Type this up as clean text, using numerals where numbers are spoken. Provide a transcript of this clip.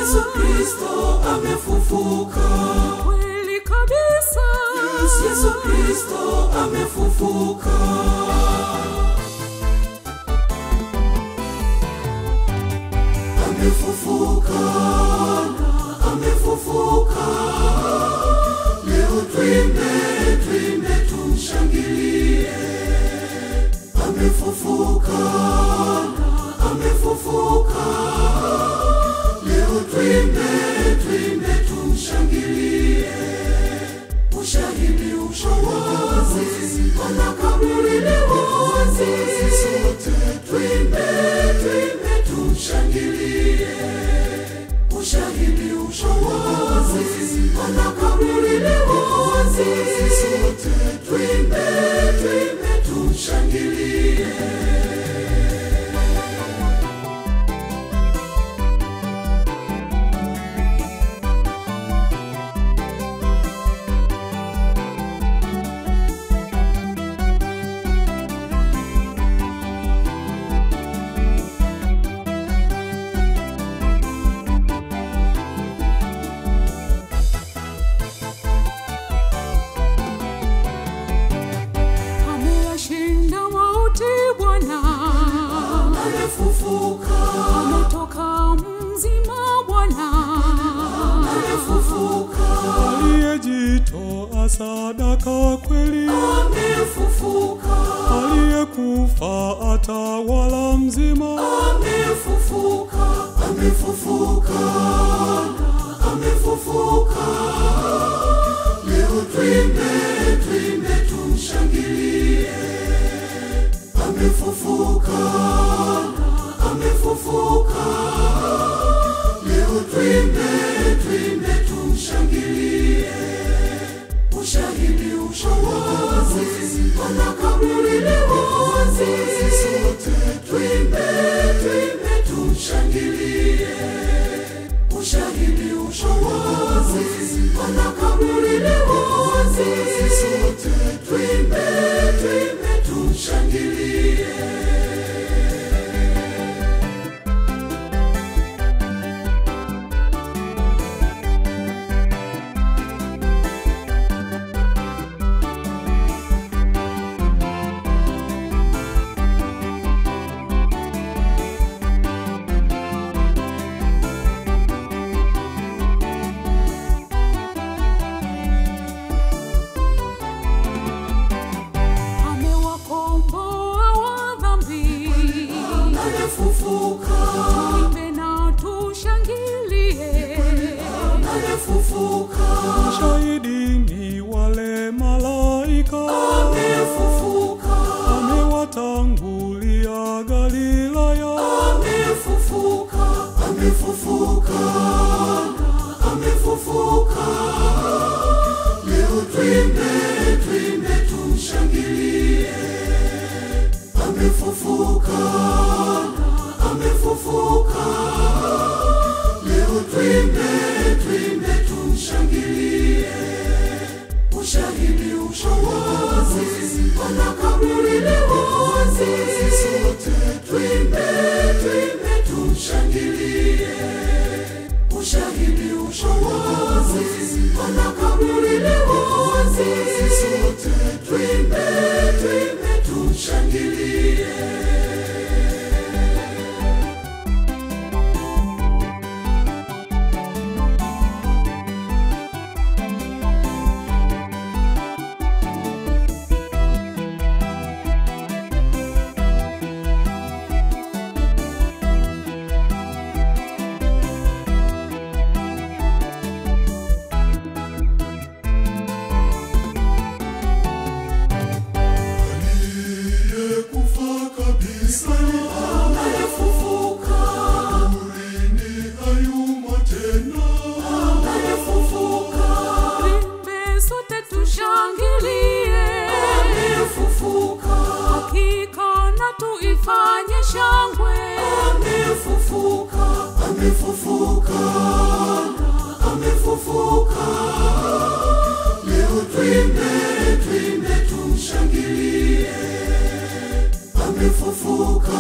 Yesu Kristo amefufuka. Kweli kabisa. Yesu Kristo amefufuka. Amefufuka, amefufuka. Leo tuimbe tumshangilie. Amefufuka, amefufuka. Leo tuimbe tumshangilie. Ushahidi ushawazi, ana kaburi ni wazi. Sote tuimbe tumshangilie. Ushahidi ushawazi, ana kaburi ni wazi. Sote tuimbe tumshangilie. Amefufuka, ametoka mzima Bwana. Amefufuka, aliyejitoa sadaka kweli. Amefufuka, aliyekufa atawala mzima. Amefufuka, amefufuka, amefufuka. Leo tuimbe tumshangilie. Amefufuka, amefufuka. Leo tuimbe tumshangilie. Ushahidi ushawazi, ana kaburi ni wazi. Sote tuimbe tumshangilie. Ushahidi ushawazi, ana kaburi ni wazi. Sote tuimbe tumshangilie. Amefufuka, tuimbe na tushangilie. Amefufuka, Shahidi ni wale malaika. Amefufuka, amewatangulia Galilaya. Amefufuka, amefufuka, amefufuka. Leo tuimbe tumshangilie. Amefufuka, amefufuka. Leo tuimbe tumshangilie. Ushahidi ushawazi, ana kaburi ni wazi. Sote tuimbe tumshangilie. Ushahidi ushawazi, ana kaburi ni wazi. Sote tuimbe tumshangilie. tuifanye shangwe. Amefufuka, amefufuka, amefufuka. Leo tuimbe tumshangilie. Amefufuka.